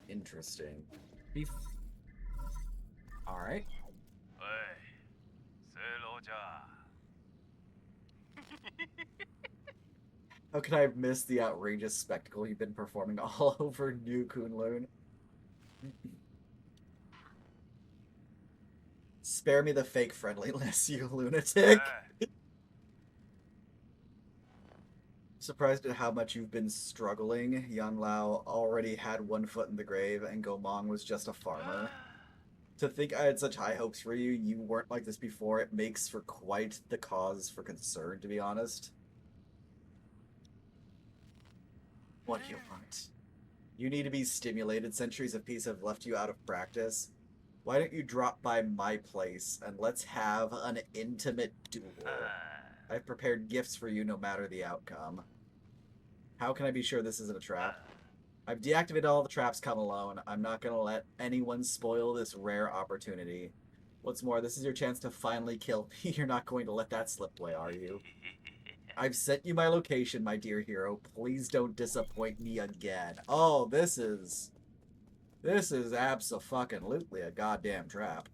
Interesting. Bef Alright. 喂，四楼家。How could I have missed the outrageous spectacle you've been performing all over New Kunlun? Spare me the fake friendliness, you lunatic. 哎，Surprised at how much you've been struggling. Yan Lao already had one foot in the grave, and Gomong was just a farmer. To think I had such high hopes for you, you weren't like this before, it makes for quite the cause for concern, to be honest. What do you want? You need to be stimulated. Centuries of peace have left you out of practice. Why don't you drop by my place and let's have an intimate duel? 哎，I've prepared gifts for you no matter the outcome. How can I be sure this isn't a trap? 哎，I've deactivated all the traps, come alone. I'm not gonna let anyone spoil this rare opportunity. What's more, this is your chance to finally kill me. You're not going to let that slip away, are you? I've sent you my location, my dear hero. Please don't disappoint me again. Oh, this is abso-fucking-lutely a goddamn trap.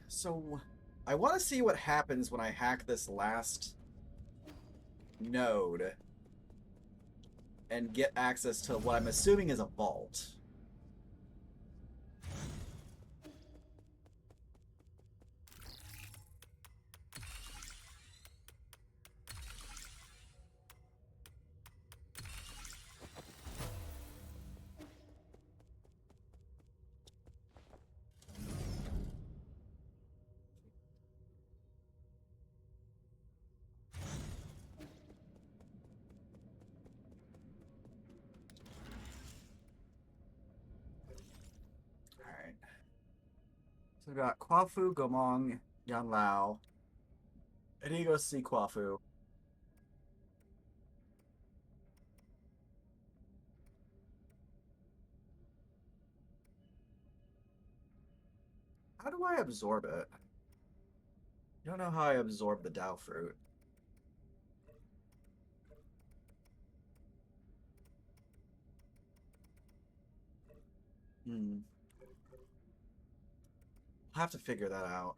So, I want to see what happens when I hack this last node and get access to what I'm assuming is a vault. Alright. So we got Kwafu, Gomong, Yan Lao. I need to go see Kwafu. How do I absorb it? I don't know how I absorb the Dao fruit. Hmm. I'll have to figure that out.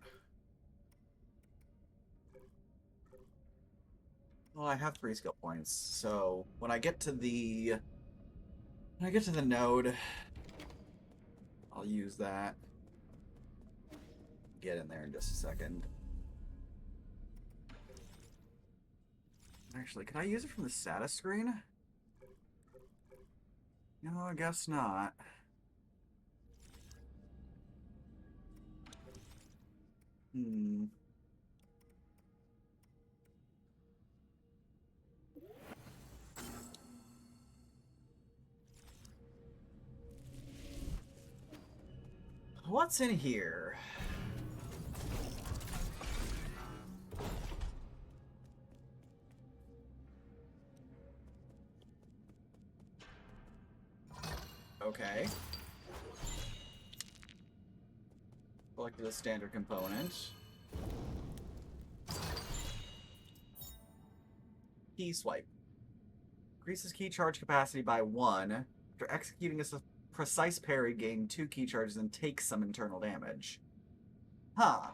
Well, I have 3 skill points, so when I get to the node, I'll use that. Get in there in just a second. Actually, can I use it from the status screen? No, I guess not. Hmm. What's in here? Okay. Collected a standard component. Key swipe. Increases key charge capacity by 1. After executing a precise parry, gain 2 key charges and take some internal damage. Huh.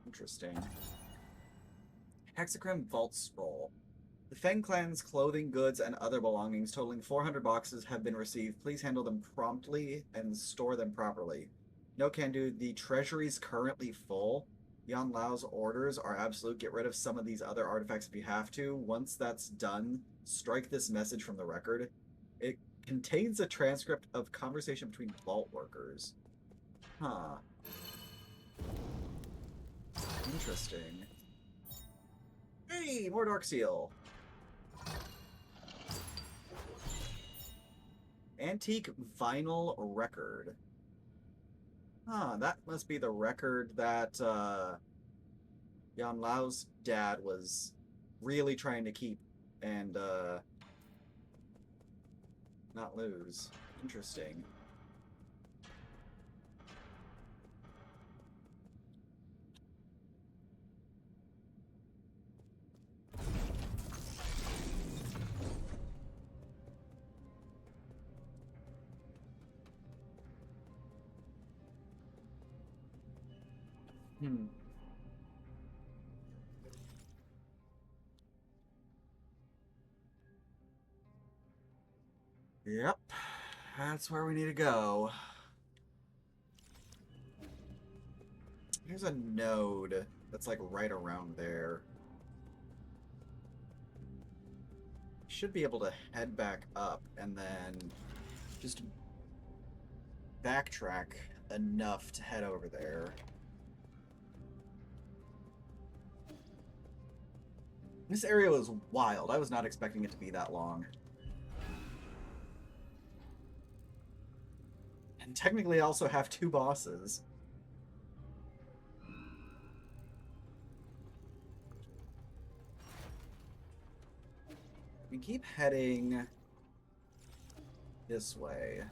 Interesting. Hexagram Vault Scroll. The Feng clan's clothing, goods, and other belongings totaling 400 boxes have been received. Please handle them promptly and store them properly. No can do. The treasury's currently full. Yan Lao's orders are absolute. Get rid of some of these other artifacts if you have to. Once that's done, strike this message from the record. It contains a transcript of conversation between vault workers. Huh. Interesting. Hey, more Dark Seal. Antique vinyl record. Huh, that must be the record that Yan Lao's dad was really trying to keep and not lose. Interesting. Hmm. Yep. That's where we need to go. There's a node that's like right around there. Should be able to head back up and then just backtrack enough to head over there. This area was wild. I was not expecting it to be that long. And technically I also have two bosses. We keep heading this way.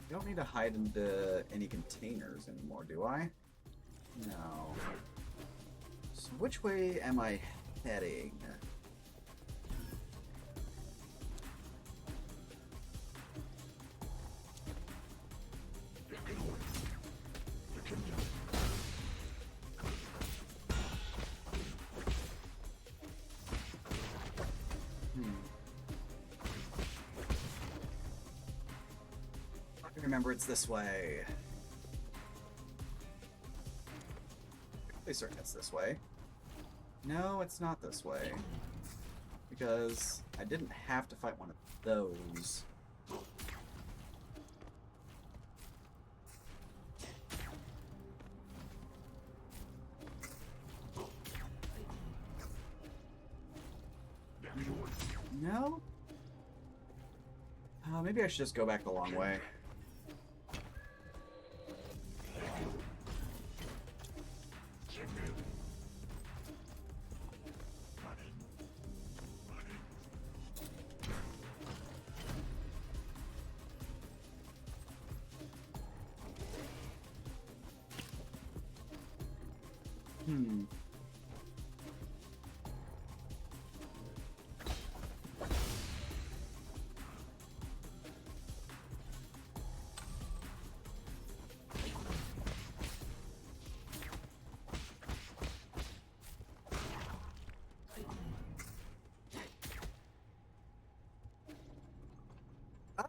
I don't need to hide into any containers anymore, do I? No. So which way am I heading? Remember, it's this way. Pretty certain it's this way. No, it's not this way. Because I didn't have to fight one of those. No? Maybe I should just go back the long way.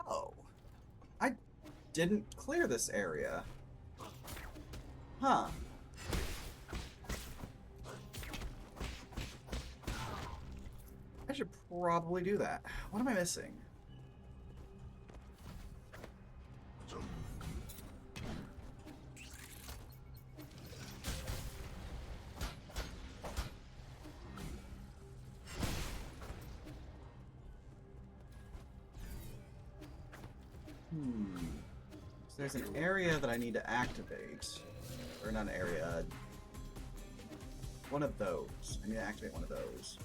Oh. I didn't clear this area. Huh. I should probably do that. What am I missing? So there's an area that I need to activate. Or not an area. One of those. I need to activate one of those.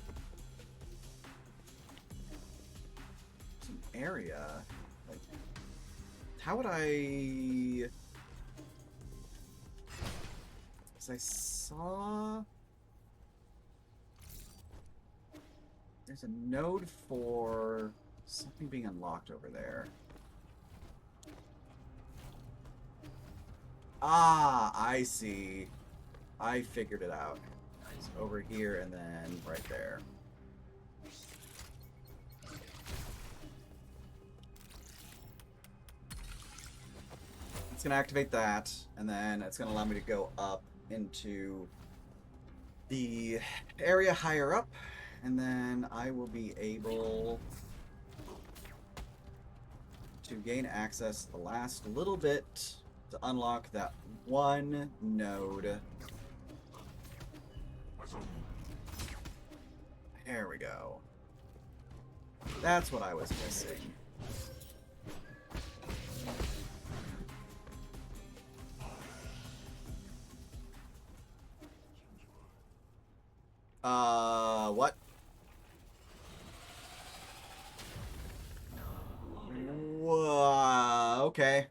There's an area. Like, how would I... Because I saw... There's a node for something being unlocked over there. Ah, I see. I figured it out. It's over here and then right there. It's going to activate that, and then it's going to allow me to go up into the area higher up, and then I will be able to gain access the last little bit to unlock that one node. There we go. That's what I was missing. What? Whoa, okay.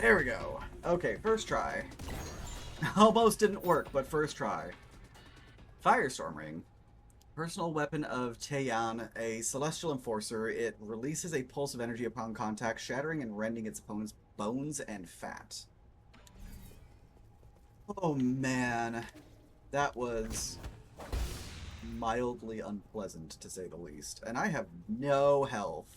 There we go. Okay, first try. Almost didn't work, but first try. Firestorm Ring. Personal weapon of Taeyan, a celestial enforcer. It releases a pulse of energy upon contact, shattering and rending its opponent's bones and fat. Oh man, that was mildly unpleasant to say the least. And I have no health.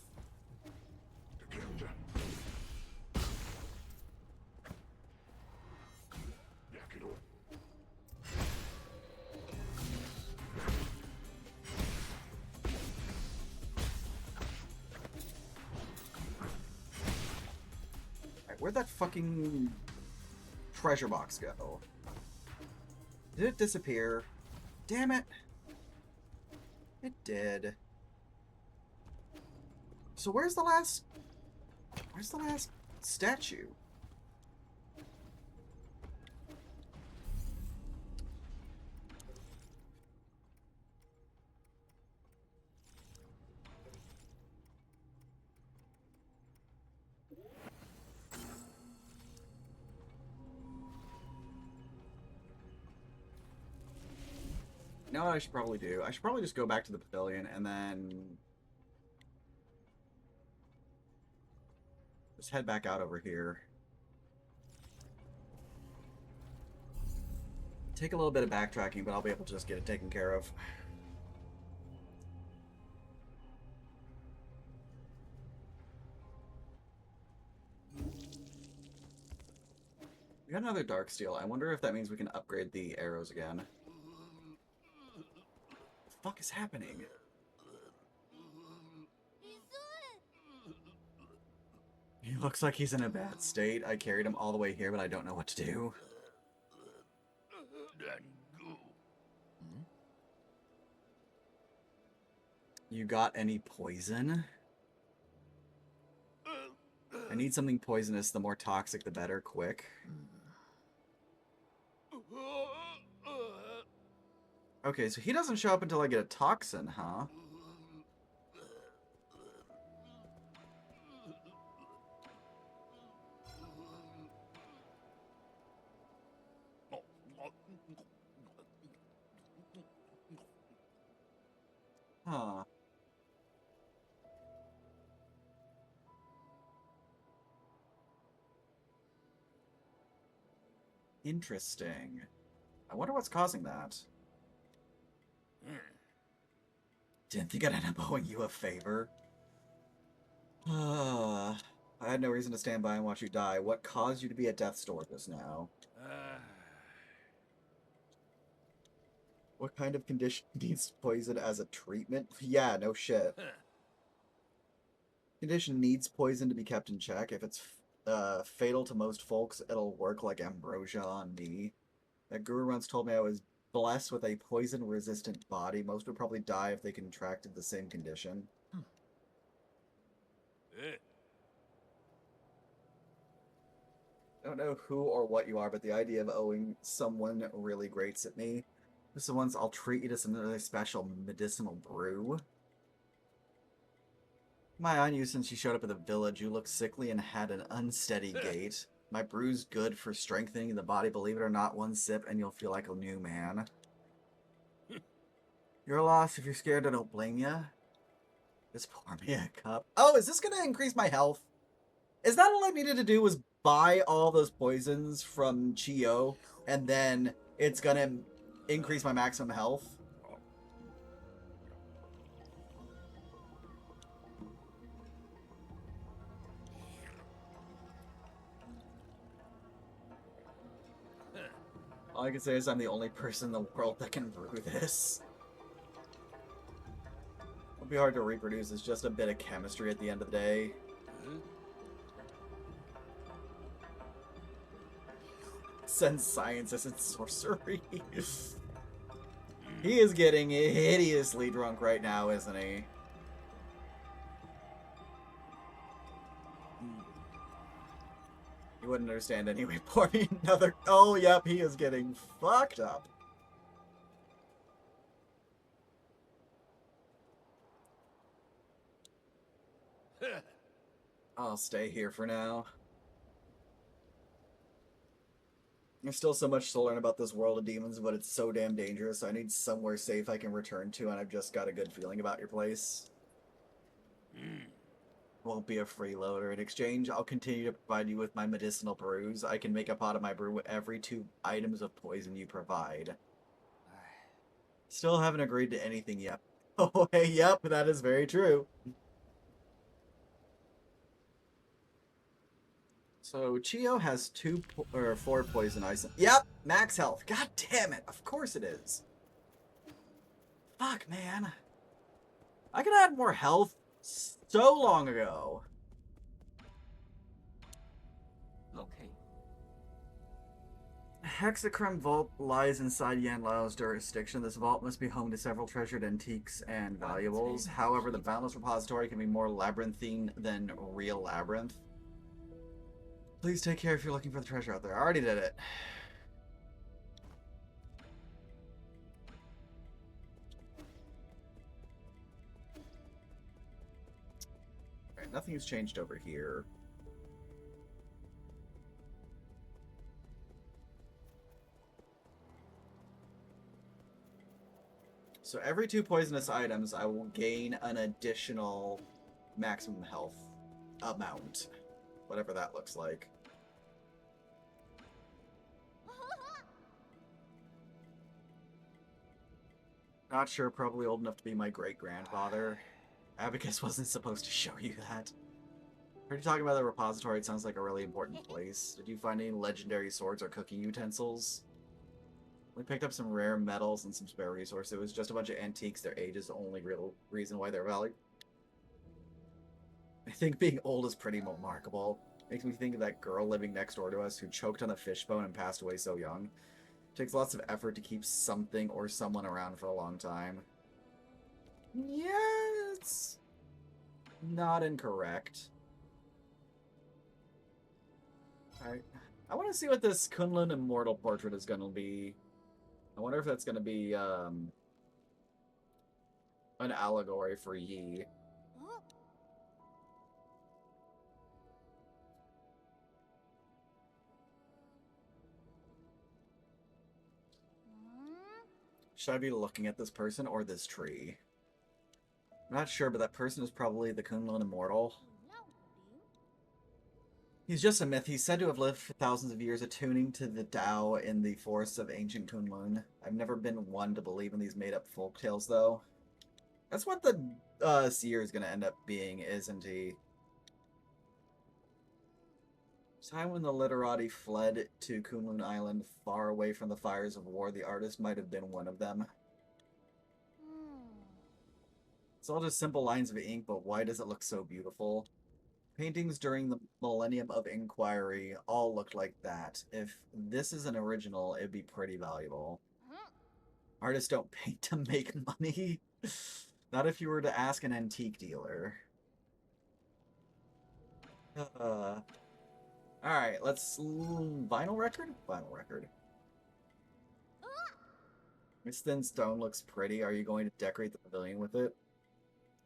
Where'd that fucking treasure box go? Did it disappear? Damn it. It did. So where's the last statue? You know what I should probably do? I should probably just go back to the pavilion and then just head back out over here. Take a little bit of backtracking, but I'll be able to just get it taken care of. We got another dark steel. I wonder if that means we can upgrade the arrows again. What the fuck is happening? He looks like he's in a bad state. I carried him all the way here, but I don't know what to do. You got any poison? I need something poisonous. The more toxic, the better. Quick. Okay, so he doesn't show up until I get a toxin, huh? Huh. Interesting. I wonder what's causing that. Didn't think I'd end up owing you a favor. I had no reason to stand by and watch you die. What caused you to be at death's door just now? What kind of condition needs poison as a treatment? Yeah, no shit. Condition needs poison to be kept in check. If it's fatal to most folks, it'll work like ambrosia on me. That guru once told me I was blessed with a poison-resistant body. Most would probably die if they contracted the same condition. I don't know who or what you are, but the idea of owing someone really grates at me. Just the ones I'll treat you to some really special medicinal brew. My on you since you showed up at the village. You look sickly and had an unsteady gait. My brew's good for strengthening the body. Believe it or not, one sip and you'll feel like a new man. You're lost. If you're scared, I don't blame you. Just pour me a cup. Oh, is this going to increase my health? Is that all I needed to do was buy all those poisons from Chio, and then it's going to increase my maximum health? All I can say is I'm the only person in the world that can brew this. It'll be hard to reproduce. It's just a bit of chemistry at the end of the day. Sense science isn't sorcery. He is getting hideously drunk right now, isn't he? You wouldn't understand anyway. Pour me another. Oh, yep, he is getting fucked up. I'll stay here for now. There's still so much to learn about this world of demons, but it's so damn dangerous. So I need somewhere safe I can return to, and I've just got a good feeling about your place. Won't be a freeloader. In exchange, I'll continue to provide you with my medicinal brews. I can make a pot of my brew with every 2 items of poison you provide. Still haven't agreed to anything yet. Oh, hey, yep, that is very true. So Chio has 4 poison ice. Yep, max health. God damn it! Of course it is. Fuck, man. I could add more health so long ago. Okay. Hexachrome Vault lies inside Yan Lao's jurisdiction. This vault must be home to several treasured antiques and valuables. However, the Boundless Repository can be more labyrinthine than real labyrinth. Please take care if you're looking for the treasure out there. I already did it. Alright, nothing's changed over here. So every 2 poisonous items, I will gain an additional maximum health amount. Whatever that looks like. Not sure, probably old enough to be my great-grandfather. Abacus wasn't supposed to show you that. Heard you talking about the repository, it sounds like a really important place. Did you find any legendary swords or cooking utensils? We picked up some rare metals and some spare resources. It was just a bunch of antiques. Their age is the only real reason why they're valuable. I think being old is pretty remarkable. Makes me think of that girl living next door to us who choked on a fishbone and passed away so young. It takes lots of effort to keep something or someone around for a long time. Yeah, it's not incorrect. Alright. I want to see what this Kunlun Immortal portrait is going to be. I wonder if that's going to be an allegory for Yi. Should I be looking at this person or this tree? I'm not sure, but that person is probably the Kunlun Immortal. He's just a myth. He's said to have lived for thousands of years, attuning to the Tao in the forests of ancient Kunlun. I've never been one to believe in these made-up folktales, though. That's what the seer is going to end up being, isn't he? Time when the literati fled to Kunlun Island, far away from the fires of war, the artist might have been one of them. It's all just simple lines of ink, but why does it look so beautiful? Paintings during the Millennium of Inquiry all looked like that. If this is an original, it'd be pretty valuable. Artists don't paint to make money. Not if you were to ask an antique dealer. Alright, let's... Vinyl record? Vinyl record. This thin stone looks pretty. Are you going to decorate the pavilion with it?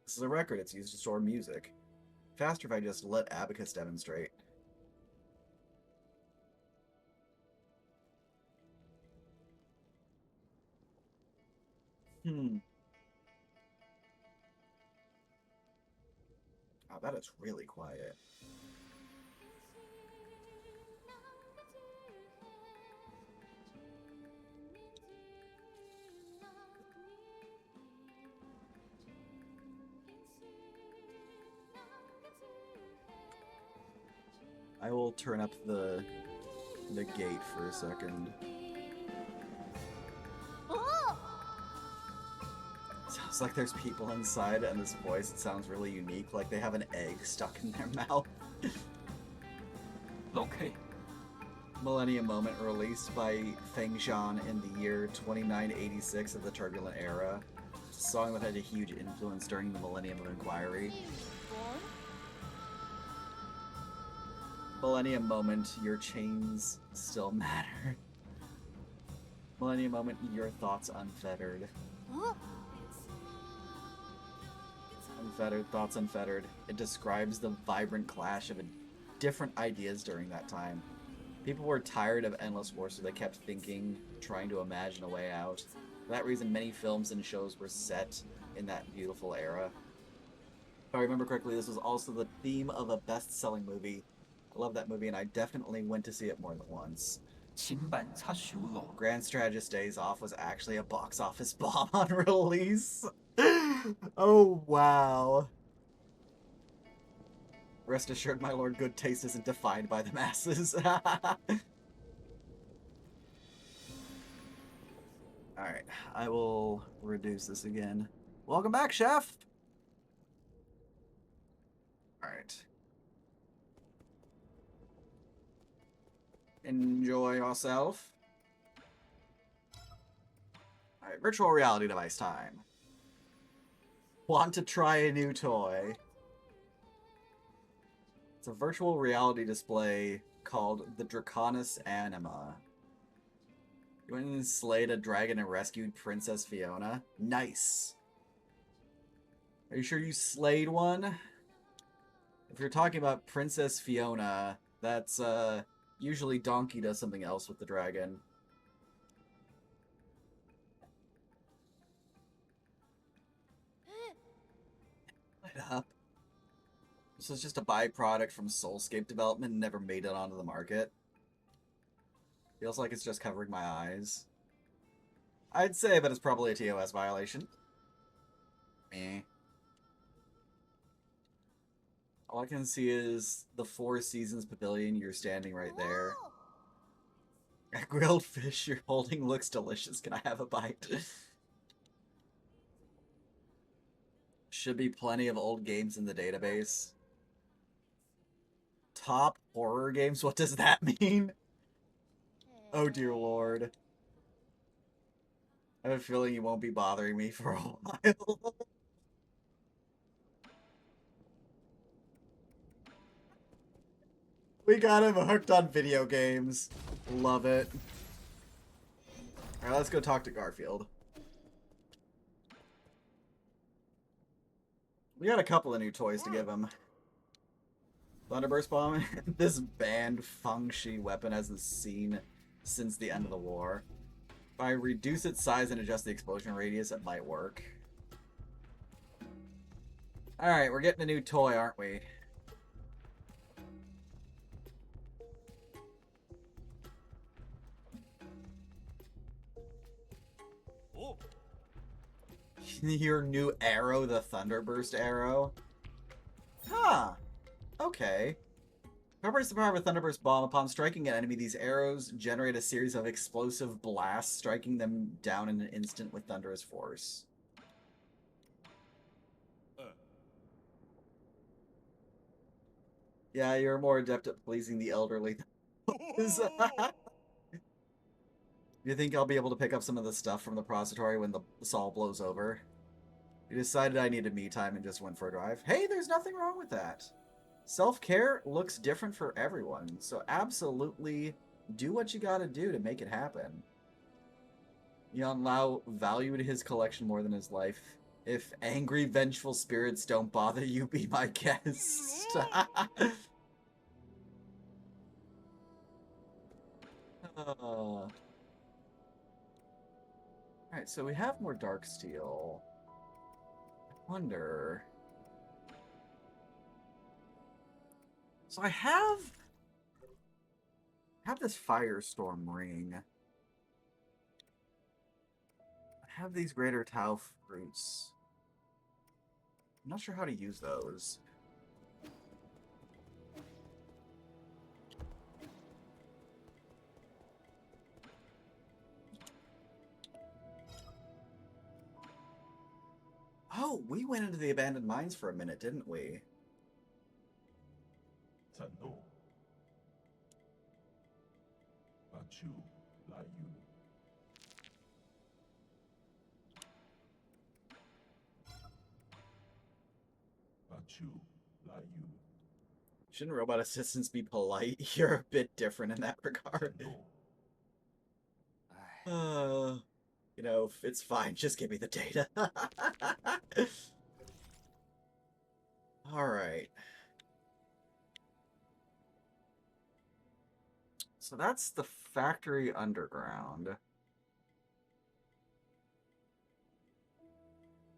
This is a record. It's used to store music. Faster if I just let Abacus demonstrate. Oh, that is really quiet. I will turn up the gate for a second. Sounds like there's people inside, and this voice, it sounds really unique, like they have an egg stuck in their mouth. Okay. Millennium Moment, released by Feng Zhan in the year 2986 of the Turbulent Era. It's a song that had a huge influence during the Millennium of Inquiry. Millennium Moment, your chains still matter. Millennium Moment, your thoughts unfettered. Unfettered, thoughts unfettered. It describes the vibrant clash of different ideas during that time. People were tired of endless war, so they kept thinking, trying to imagine a way out. For that reason, many films and shows were set in that beautiful era. If I remember correctly, this was also the theme of a best-selling movie. I love that movie, and I definitely went to see it more than once. 请板擦手路。 Grand Strategist Days Off was actually a box office bomb on release. Oh, wow. Rest assured, my lord, good taste isn't defined by the masses. Alright, I will reduce this again. Welcome back, chef! Alright. Enjoy yourself. Alright, virtual reality device time. Want to try a new toy? It's a virtual reality display called the Draconis Anima. You went and slayed a dragon and rescued Princess Fiona? Nice. Are you sure you slayed one? If you're talking about Princess Fiona, that's, usually Donkey does something else with the dragon. Light up. This is just a byproduct from Soulscape development and never made it onto the market. Feels like it's just covering my eyes. I'd say, but it's probably a TOS violation. Meh. All I can see is the Four Seasons Pavilion. You're standing right there. That grilled fish you're holding looks delicious. Can I have a bite? Should be plenty of old games in the database. Top horror games? What does that mean? Oh dear lord. I have a feeling you won't be bothering me for a while. We got him hooked on video games. Love it. Alright, let's go talk to Garfield. We got a couple of new toys to give him. Thunderburst Bomb. This banned Feng-Shi weapon hasn't seen since the end of the war. If I reduce its size and adjust the explosion radius, it might work. Alright, we're getting a new toy, aren't we? Oh. Your new arrow, the Thunderburst arrow? Huh. Okay. Prepares the power of a Thunderburst bomb. Upon striking an enemy, these arrows generate a series of explosive blasts, striking them down in an instant with thunderous force. Yeah, you're more adept at pleasing the elderly. You think I'll be able to pick up some of the stuff from the prostitutory when the Saul blows over? You decided I needed me time and just went for a drive. Hey, there's nothing wrong with that. Self-care looks different for everyone, so absolutely do what you gotta do to make it happen. Yan Lao valued his collection more than his life. If angry, vengeful spirits don't bother you, be my guest. Alright, so we have more dark steel. I wonder... So I have this Firestorm ring. I have these Greater Tau fruits. I'm not sure how to use those. Oh, we went into the abandoned mines for a minute, didn't we? 震怒，把酒来用，把酒来用， Shouldn't robot assistants be polite? You're a bit different in that regard. 震怒， You know, it's fine. Just give me the data. Alright. So that's the factory underground.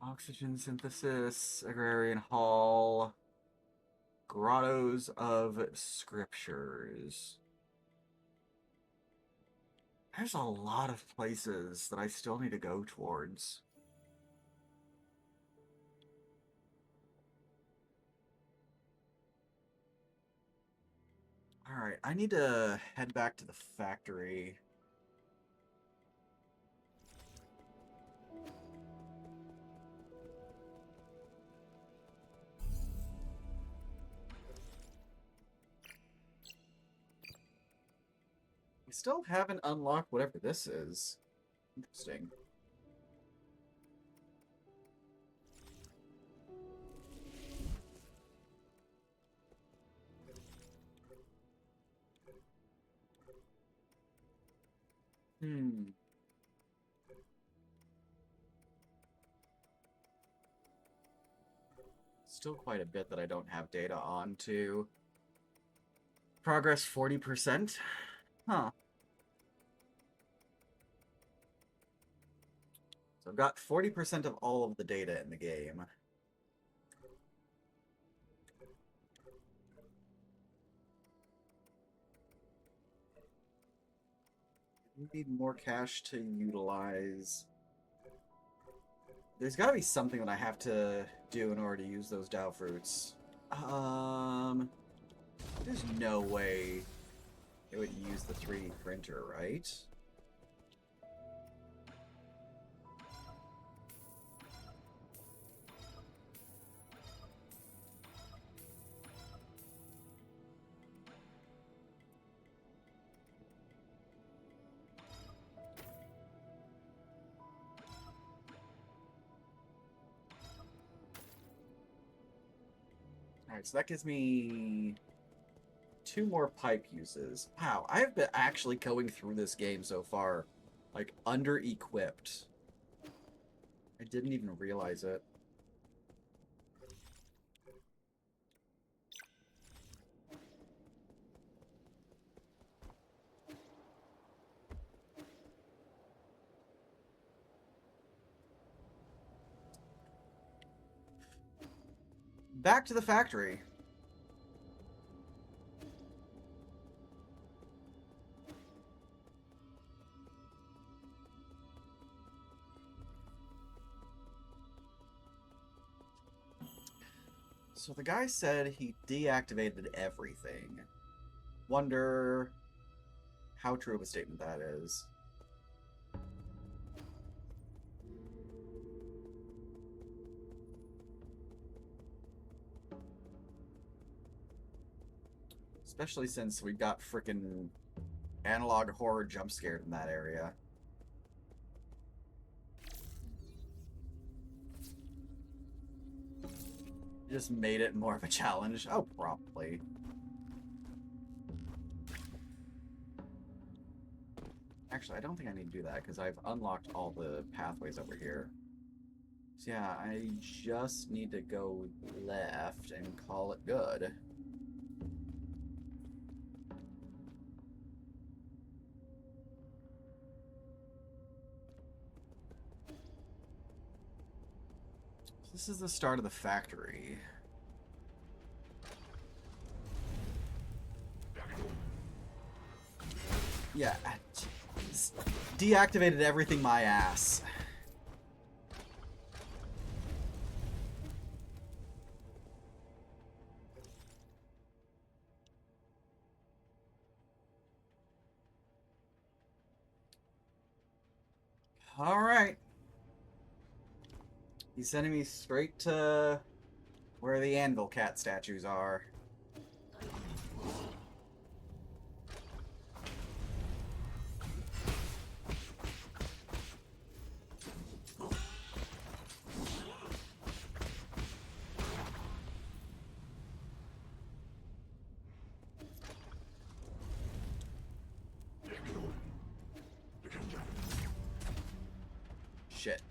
Oxygen synthesis, agrarian hall, grottos of scriptures. There's a lot of places that I still need to go towards. Alright, I need to head back to the factory. We still haven't unlocked whatever this is. Interesting. Still quite a bit that I don't have data on, too. Progress 40%? Huh. So I've got 40% of all of the data in the game. Need more cash to utilize. There's gotta be something that I have to do in order to use those Dow fruits. There's no way it would use the 3D printer, right? Alright, so that gives me 2 more pipe uses. Wow, I've been actually going through this game so far, like, under-equipped. I didn't even realize it. Back to the factory. So the guy said he deactivated everything. Wonder how true of a statement that is. Especially since we got frickin' analog horror jump scared in that area. Just made it more of a challenge. Oh, probably. Actually, I don't think I need to do that because I've unlocked all the pathways over here. So yeah, I just need to go left and call it good. This is the start of the factory. Yeah, deactivated everything my ass. Alright. He's sending me straight to where the anvil cat statues are. Shit.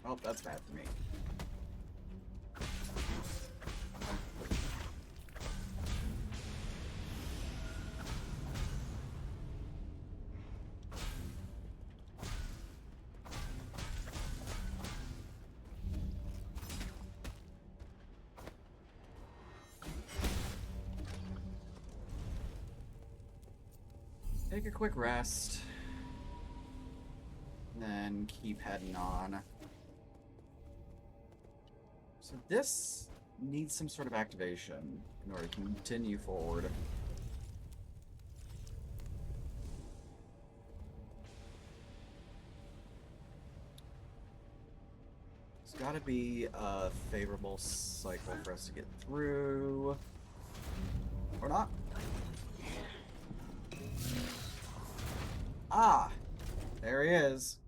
Oh, that's bad for me. Take a quick rest. Then keep heading on. So this needs some sort of activation in order to continue forward. It's got to be a favorable cycle for us to get through. Or not. Ah! There he is.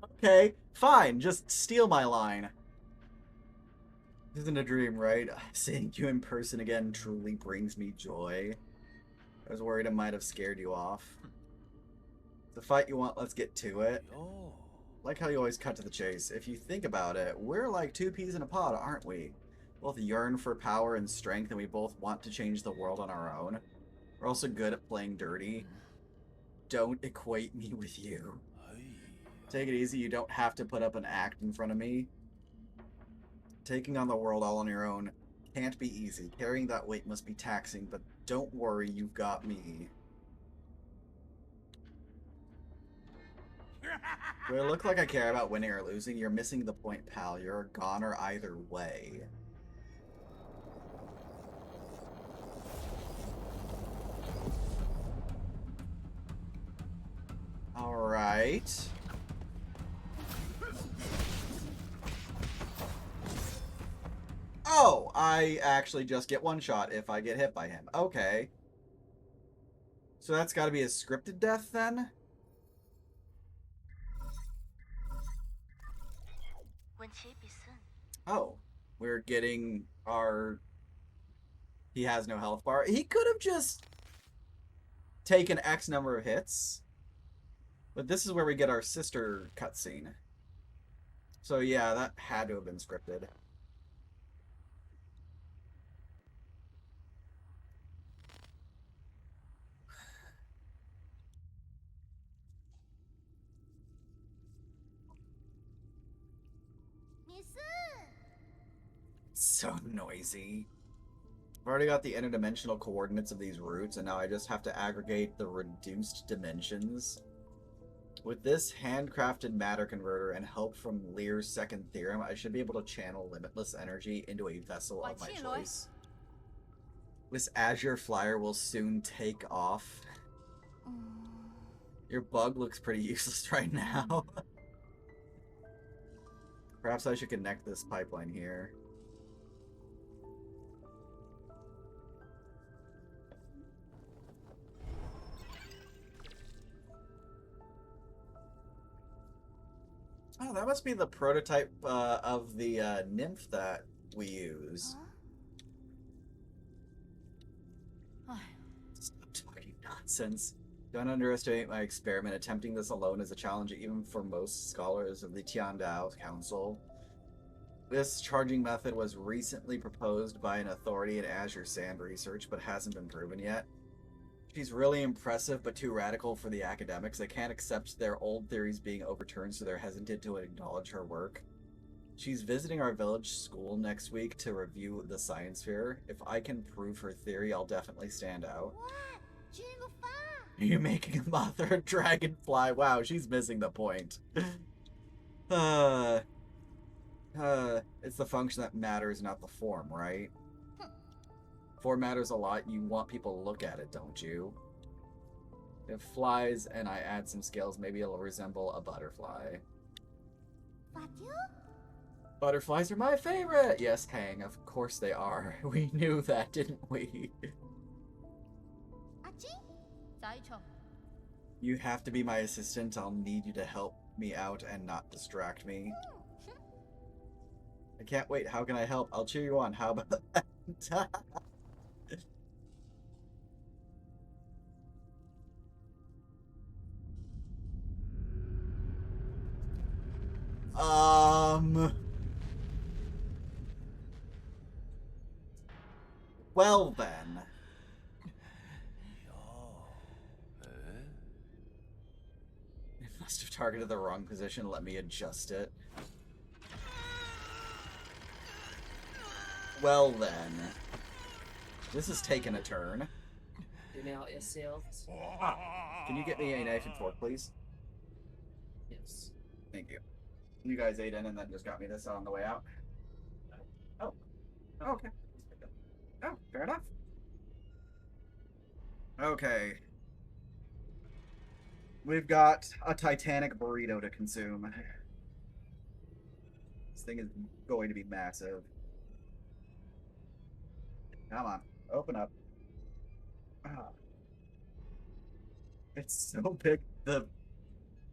Okay, fine. Just steal my line. This isn't a dream, right? Seeing you in person again truly brings me joy. I was worried I might have scared you off. The fight you want, let's get to it. Like how you always cut to the chase. If you think about it, we're like two peas in a pod, aren't we? Both yearn for power and strength, and we both want to change the world on our own. We're also good at playing dirty. Don't equate me with you. Take it easy, you don't have to put up an act in front of me. Taking on the world all on your own can't be easy. Carrying that weight must be taxing, but don't worry, you've got me. Do I look like I care about winning or losing? You're missing the point, pal. You're a goner either way. Alright. Oh, I actually just get one shot if I get hit by him. Okay. So that's got to be a scripted death then? Oh, we're getting our... He has no health bar. He could have just taken X number of hits. But this is where we get our sister cutscene. So yeah, that had to have been scripted. So noisy. I've already got the interdimensional coordinates of these routes, and now I just have to aggregate the reduced dimensions. With this handcrafted matter converter and help from Lear's second theorem, I should be able to channel limitless energy into a vessel of my choice. This Azure Flyer will soon take off. Your bug looks pretty useless right now. Perhaps I should connect this pipeline here. Oh, that must be the prototype of the nymph that we use. Stop talking nonsense. Don't underestimate my experiment. Attempting this alone is a challenge even for most scholars of the Tiandao Council. This charging method was recently proposed by an authority in Azure Sand research, but hasn't been proven yet. She's really impressive, but too radical for the academics. They can't accept their old theories being overturned, so they're hesitant to acknowledge her work. She's visiting our village school next week to review the science fair. If I can prove her theory, I'll definitely stand out. Are you making a mother dragonfly? Wow, she's missing the point. It's the function that matters, not the form, right? Form matters a lot. You want people to look at it, don't you? If it flies and I add some scales, maybe it'll resemble a butterfly. Butterflies are my favorite! Yes, Hang, of course they are. We knew that, didn't we? You have to be my assistant. I'll need you to help me out and not distract me. I can't wait. How can I help? I'll cheer you on. How about that? Well then. It must have targeted the wrong position. Let me adjust it. Well then. This is taking a turn. Do now yourself. Can you get me a knife and fork, please? Yes. Thank you. You guys ate in and then just got me this on the way out? Oh. Oh, okay. Oh, fair enough. Okay. We've got a Titanic burrito to consume. This thing is going to be massive. Come on, open up. Ah. It's so big. The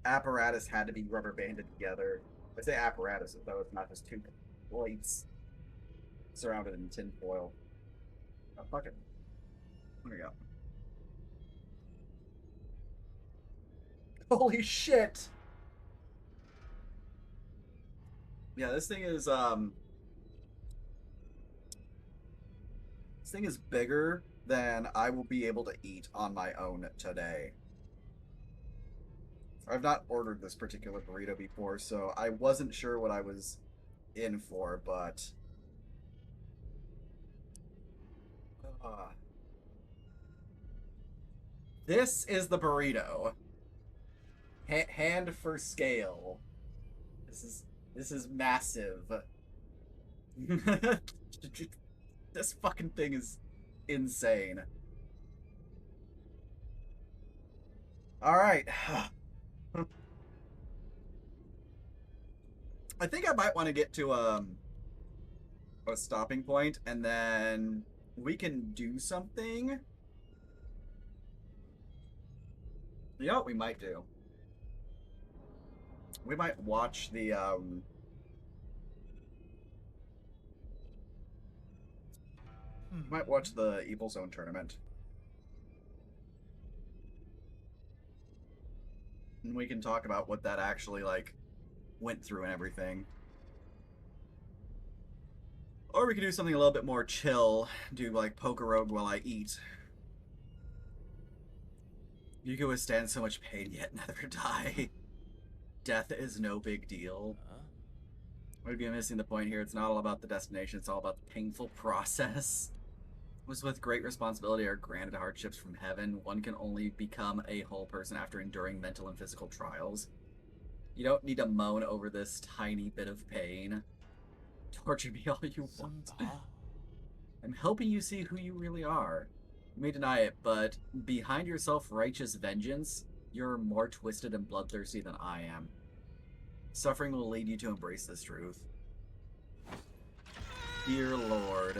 apparatus had to be rubber banded together. I say apparatus, though it's not just two plates surrounded in tin foil. Oh, fuck it. There we go. Holy shit! Yeah, this thing is bigger than I will be able to eat on my own today. I've not ordered this particular burrito before, so I wasn't sure what I was in for, but this is the burrito. Hand for scale. This is massive. This fucking thing is insane. All right. I think I might want to get to a stopping point, and then we can do something. You know what we might do? We might watch the Evil Zone tournament. And we can talk about what that actually like went through and everything. Or we could do something a little bit more chill, do like Poker Rogue while I eat. You can withstand so much pain yet never die. Death is no big deal. We'd be missing the point here. It's not all about the destination, it's all about the painful process. Was with great responsibility are granted hardships from heaven. One can only become a whole person after enduring mental and physical trials. You don't need to moan over this tiny bit of pain. Torture me all you want. I'm helping you see who you really are. You may deny it, but behind your self-righteous vengeance, you're more twisted and bloodthirsty than I am. Suffering will lead you to embrace this truth. Dear Lord.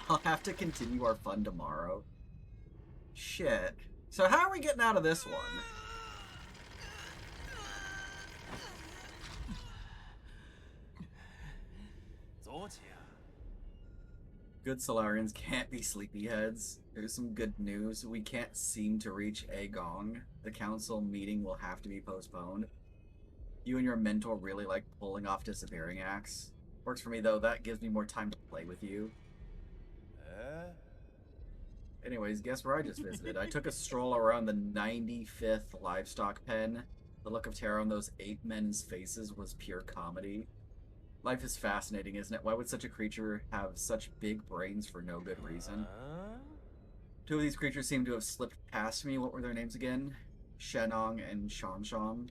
I'll have to continue our fun tomorrow. Shit. So how are we getting out of this one? Good Solarians can't be sleepyheads. There's some good news. We can't seem to reach Agong. The council meeting will have to be postponed. You and your mentor really like pulling off disappearing acts. Works for me though, that gives me more time to play with you. Anyways, guess where I just visited? I took a stroll around the 95th livestock pen. The look of terror on those 8 men's faces was pure comedy. Life is fascinating, isn't it? Why would such a creature have such big brains for no good reason? 2 of these creatures seem to have slipped past me. What were their names again? Shenong and Shanshan.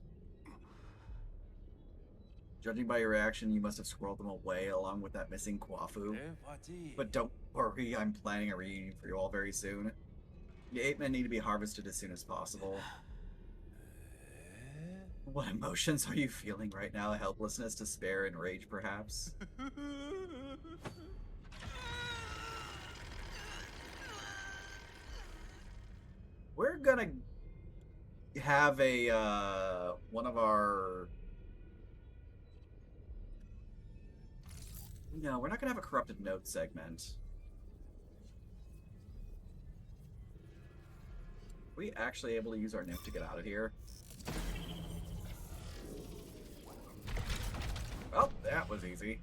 Judging by your reaction, you must have squirreled them away along with that missing Kwafu. But don't worry, I'm planning a reunion for you all very soon. The 8 men need to be harvested as soon as possible. What emotions are you feeling right now? Helplessness, despair, and rage, perhaps? We're gonna have a, one of our... No, we're not gonna have a corrupted note segment. Are we actually able to use our nymph to get out of here? Oh, that was easy.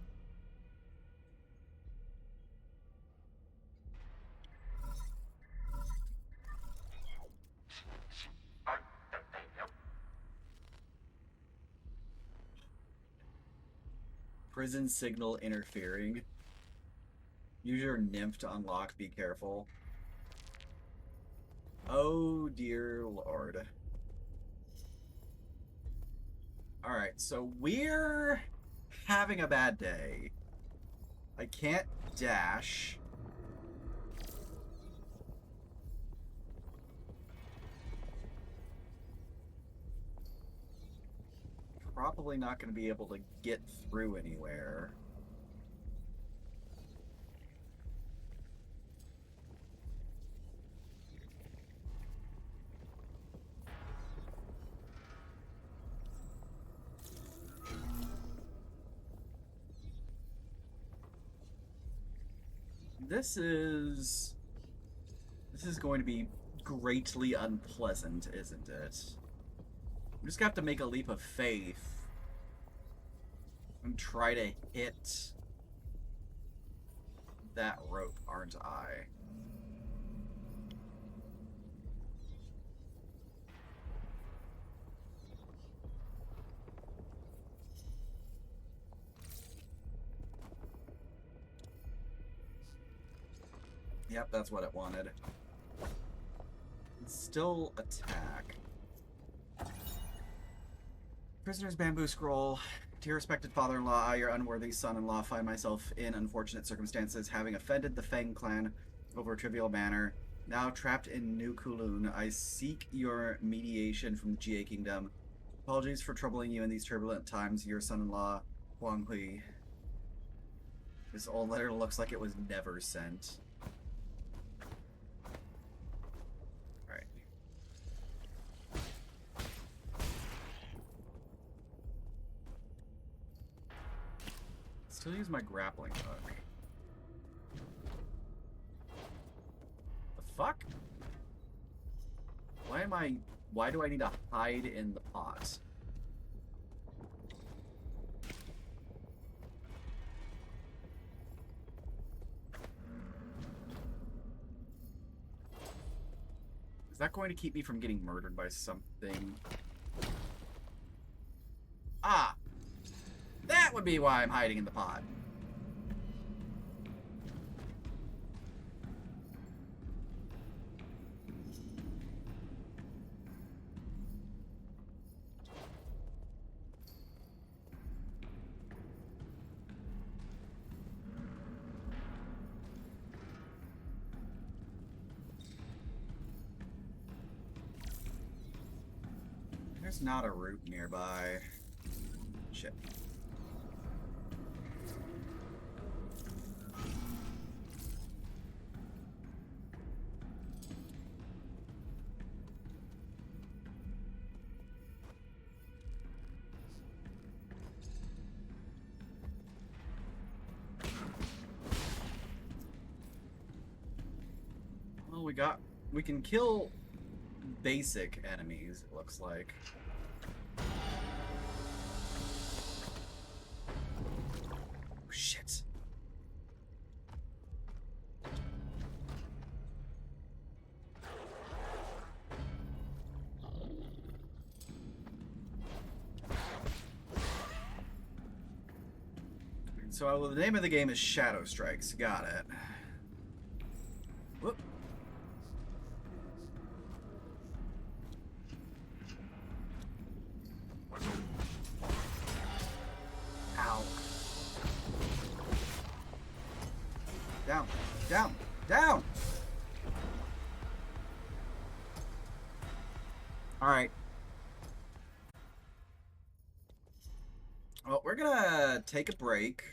Prison signal interfering. Use your nymph to unlock. Be careful. Oh dear lord. Alright, so we're having a bad day. I can't dash. Probably not going to be able to get through anywhere. This is going to be greatly unpleasant, isn't it? We just have to make a leap of faith and try to hit that rope, aren't I? Yep, that's what it wanted. Still attack. Prisoner's bamboo scroll. Dear respected father-in-law, I, your unworthy son-in-law, find myself in unfortunate circumstances, having offended the Fang clan over a trivial matter. Now trapped in New Kulun, I seek your mediation from the Jie Kingdom. Apologies for troubling you in these turbulent times, your son-in-law, Huang Hui. This old letter looks like it was never sent. Still use my grappling hook. The fuck? Why do I need to hide in the pot? Is that going to keep me from getting murdered by something? Ah! That would be why I'm hiding in the pot. There's not a root nearby. Shit. Well, we can kill basic enemies, it looks like. Oh, shit. So the name of the game is Shadow Strikes. Got it. Whoop. Ow. Down. Down. Down! Alright. Well, we're gonna take a break.